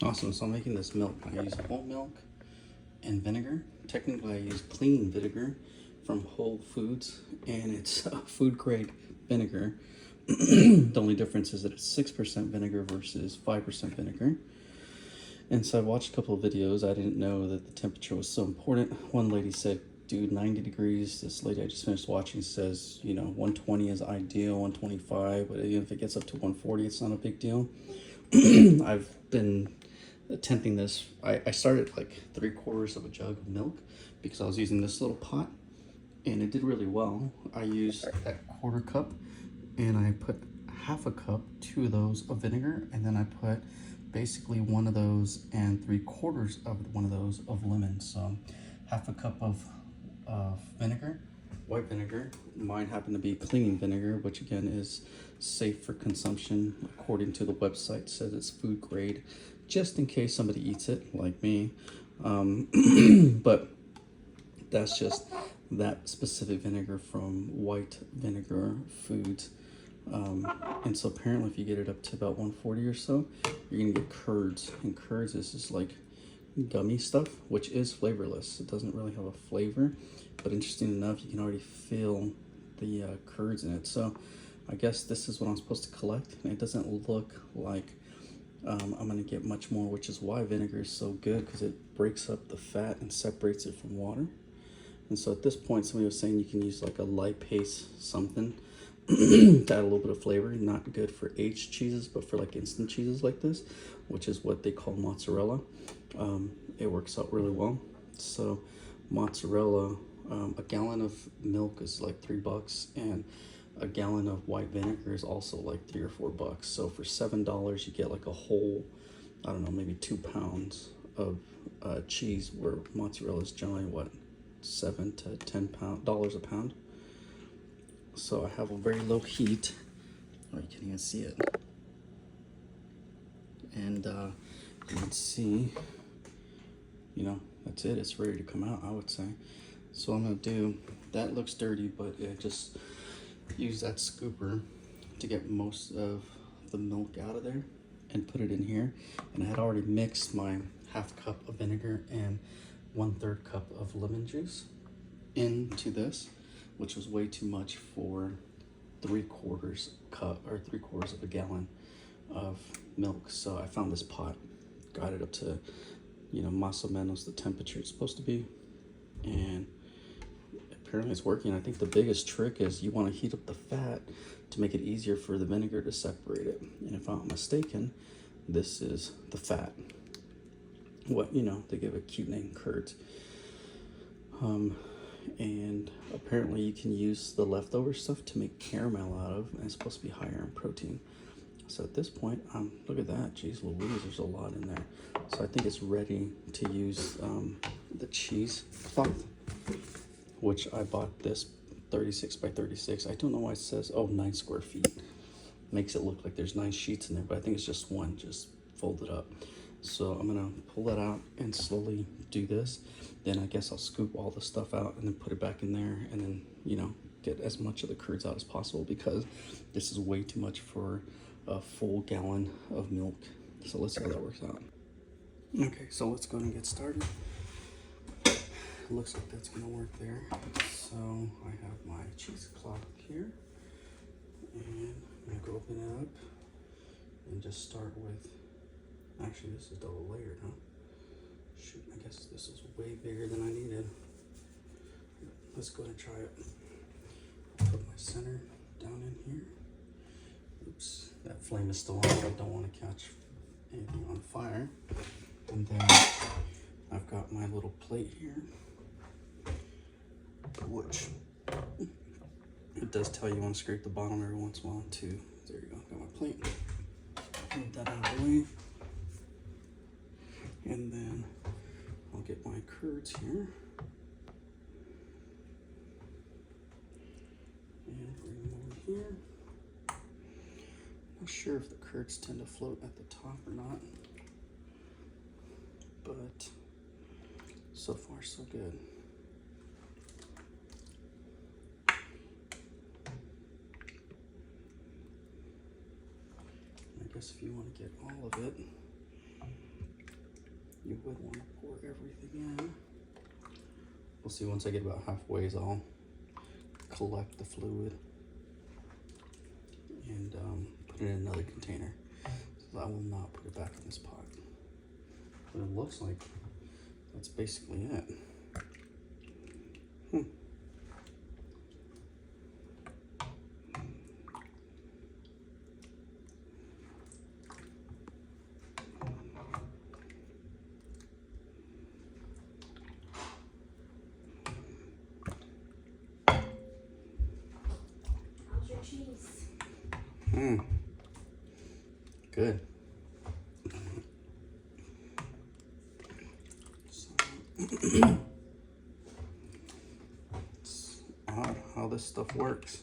Awesome, so I'm making this milk. I use whole milk and vinegar. Technically I use clean vinegar from Whole Foods, and it's food grade vinegar. The only difference is that it's 6% vinegar versus 5% vinegar. And so I watched a couple of videos. I didn't know that the temperature was so important. One lady said, dude, 90 degrees. This lady I just finished watching says, 120 is ideal, 125, but if it gets up to 140, it's not a big deal. I've been attempting this. I started like 3/4 of a jug of milk because I was using this little pot, and it did really well. I used that 1/4 cup, and I put 1/2 cup, 2 of those of vinegar, and then I put basically 1 of those and 3/4 of one of those of lemon. So 1/2 cup of vinegar, white vinegar. Mine happened to be clean vinegar, which again is safe for consumption according to the website. Says it's food grade, just in case somebody eats it like me. But that's just that specific vinegar from White Vinegar Foods. And so apparently if you get it up to about 140 or so, you're gonna get curds, and curds is just like gummy stuff, which is flavorless. It doesn't really have a flavor, but interesting enough, you can already feel the curds in it. So I guess this is what I'm supposed to collect, and it doesn't look like I'm gonna get much more, which is why vinegar is so good, because it breaks up the fat and separates it from water. And so at this point, somebody was saying you can use like a light paste something to add a little bit of flavor. Not good for aged cheeses, but for like instant cheeses like this, which is what they call mozzarella, it works out really well. So mozzarella, a gallon of milk is like $3, and a gallon of white vinegar is also like $3 or $4. So for $7, you get like a whole, I don't know, maybe 2 pounds of cheese, where mozzarella is generally what, $7 to $10 a pound. So I have a very low heat. Oh, you can't even see it. And you can see, that's it. It's ready to come out, I would say. So I'm gonna do, that looks dirty, but just use that scooper to get most of the milk out of there and put it in here. And I had already mixed my 1/2 cup of vinegar and 1/3 cup of lemon juice into this, which was way too much for 3/4 cup or 3/4 of a gallon of milk. So I found this pot, got it up to, más o menos the temperature it's supposed to be, and apparently it's working. I think the biggest trick is you want to heat up the fat to make it easier for the vinegar to separate it. And if I'm not mistaken, this is the fat. What, they give a cute name, curds. And apparently you can use the leftover stuff to make caramel out of, and it's supposed to be higher in protein. So at this point, look at that, geez Louise, there's a lot in there. So I think it's ready to use the cheese cloth, which I bought this 36 by 36. I don't know why it says, 9 square feet. Makes it look like there's 9 sheets in there, but I think it's just one, just folded up. So I'm gonna pull that out and slowly do this. Then I guess I'll scoop all the stuff out and then put it back in there, and then, get as much of the curds out as possible, because this is way too much for a full gallon of milk. So let's see how that works out. Okay, so let's go and get started. Looks like that's gonna work there. So I have my cheesecloth here, and I'm gonna go open it up and just start with, actually this is double layered, huh? Shoot, I guess this is way bigger than I needed. Let's go ahead and try it. I'll put my center down in here. Oops, that flame is still on, but I don't want to catch anything on fire. And then I've got my little plate here, which it does tell you want to scrape the bottom every once in a while too. There you go, got my plate. Move that out of the way. And then I'll get my curds here. And bring them over here. Not sure if the curds tend to float at the top or not, but so far so good. I guess if you want to get all of it, you would want to pour everything in. We'll see once I get about halfway, I'll collect the fluid and put it in another container. So I will not put it back in this pot. But it looks like that's basically it. How's your cheese? Good. It's odd how this stuff works.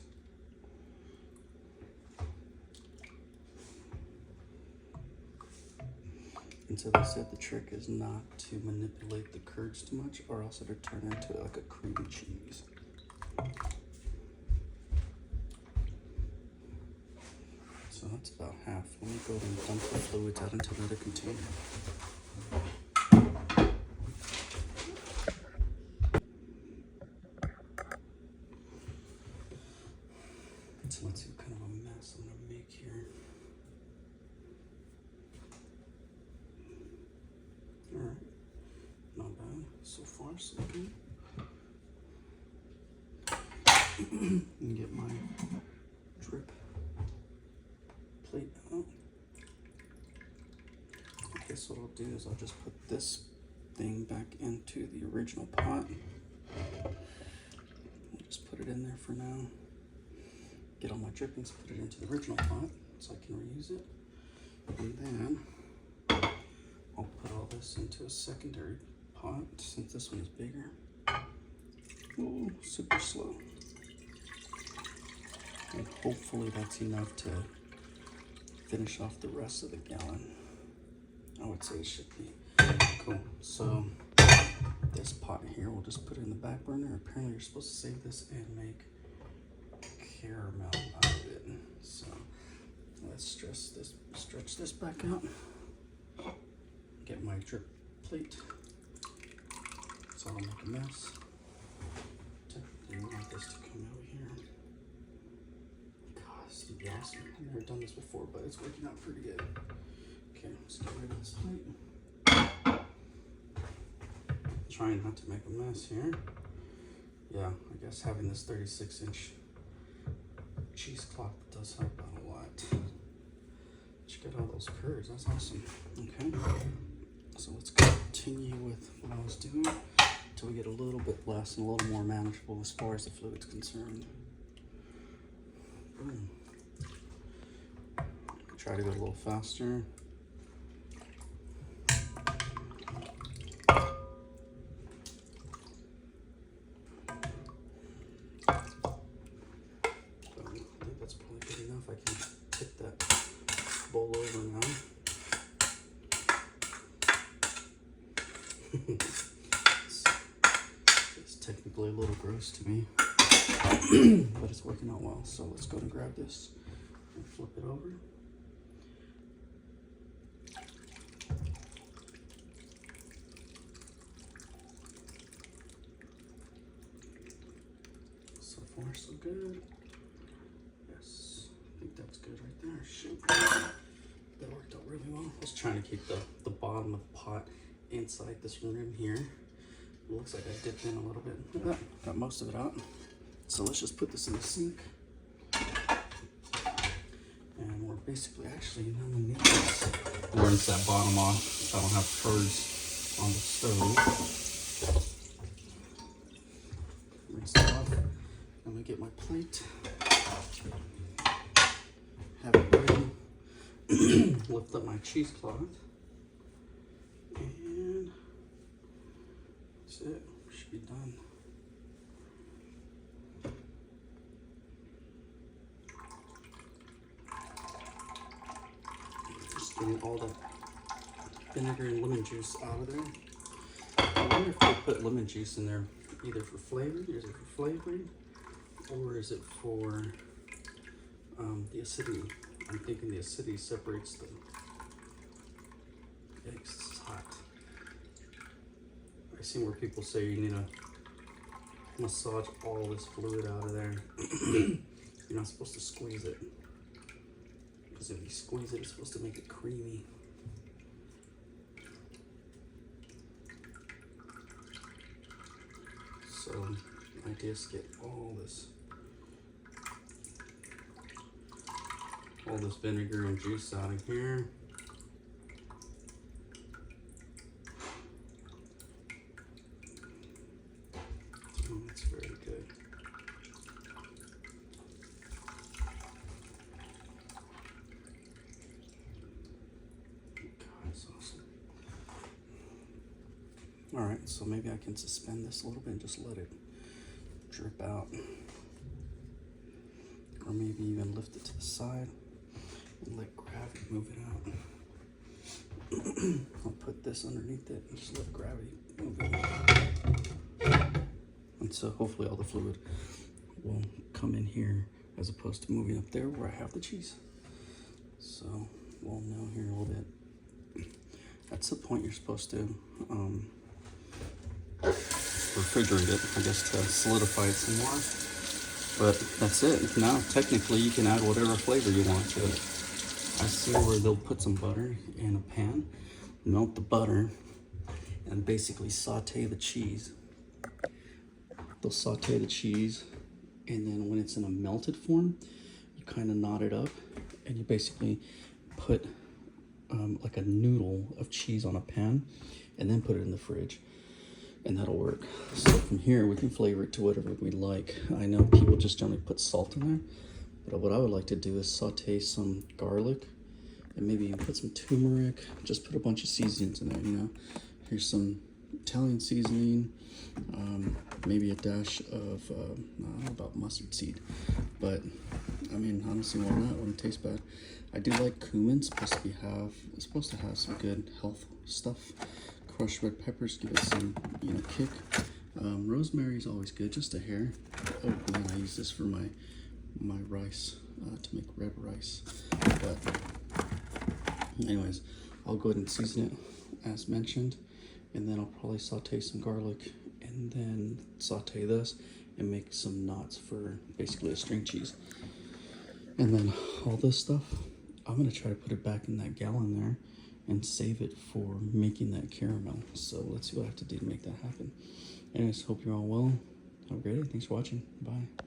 And so they said the trick is not to manipulate the curds too much, or else it'll turn into like a cream cheese. So that's about half. Let me go ahead and dump the fluids out into another container. So let's see what kind of a mess I'm gonna make here. Alright, not bad. So far, so good. And get my drip plate out. I guess what I'll do is I'll just put this thing back into the original pot. I'll just put it in there for now. Get all my drippings, put it into the original pot so I can reuse it. And then I'll put all this into a secondary pot since this one is bigger. Oh, super slow. And hopefully that's enough to finish off the rest of the gallon. I would say it should be. Cool. So this pot here, we'll just put it in the back burner. Apparently you're supposed to save this and make caramel out of it. So let's stretch this back out. Get my drip plate so I don't make a mess. Technically I want this to come out here. God, this would be awesome. I've never done this before, but it's working out pretty good. Okay, let's get rid of this plate. Trying not to make a mess here. Yeah, I guess having this 36-inch cheesecloth does help out a lot. Let's get all those curds, that's awesome. Okay, so let's continue with what I was doing until we get a little bit less and a little more manageable as far as the fluid's concerned. Boom. Try to go a little faster. Over now. It's technically a little gross to me, but it's working out well. So let's go and grab this and flip it over. So far, so good. Yes, I think that's good right there. Shoot. That worked out really well. I was trying to keep the bottom of the pot inside this rim here. It looks like I dipped in a little bit. Look at that. Got most of it out. So let's just put this in the sink. And we're basically actually now we need this. Rinse that bottom off so I don't have curds on the stove. Rinse it off. Then we get my plate. Have it ready. Lift up my cheesecloth, and that's it. Should be done. Just getting all the vinegar and lemon juice out of there. I wonder if they put lemon juice in there either for flavoring, is it for flavoring, or is it for the acidity? I'm thinking the acidity separates the eggs. This is hot. I see where people say you need to massage all this fluid out of there. You're not supposed to squeeze it, because if you squeeze it, it's supposed to make it creamy. So I just get all this vinegar and juice out of here. Oh, that's very good. God, that's awesome. All right, so maybe I can suspend this a little bit and just let it drip out. Or maybe even lift it to the side and let gravity move it out. I'll put this underneath it and just let gravity move it out. And so hopefully all the fluid will come in here as opposed to moving up there where I have the cheese. So we'll know here in a little bit. That's the point you're supposed to refrigerate it, I guess, to solidify it some more. But that's it. Now technically you can add whatever flavor you want to it. I see where they'll put some butter in a pan, melt the butter, and basically saute the cheese. They'll saute the cheese, and then when it's in a melted form, you kind of knot it up, and you basically put like a noodle of cheese on a pan, and then put it in the fridge, and that'll work. So from here, we can flavor it to whatever we like. I know people just generally put salt in there, but what I would like to do is saute some garlic, and maybe even put some turmeric. Just put a bunch of seasonings in there, you know. Here's some Italian seasoning, maybe a dash of, I don't know about mustard seed, but I mean, honestly, why not? Wouldn't taste bad. I do like cumin. It's supposed to have some good health stuff. Crushed red peppers give it some, you know, kick. Rosemary is always good, just a hair. Oh man, I use this for my rice, to make red rice. But anyways, I'll go ahead and season it as mentioned, and then I'll probably saute some garlic, and then saute this and make some knots for basically a string cheese. And then all this stuff, I'm gonna try to put it back in that gallon there and save it for making that caramel. So let's see what I have to do to make that happen. Anyways, hope you're all well. Have a great day. Thanks for watching. Bye.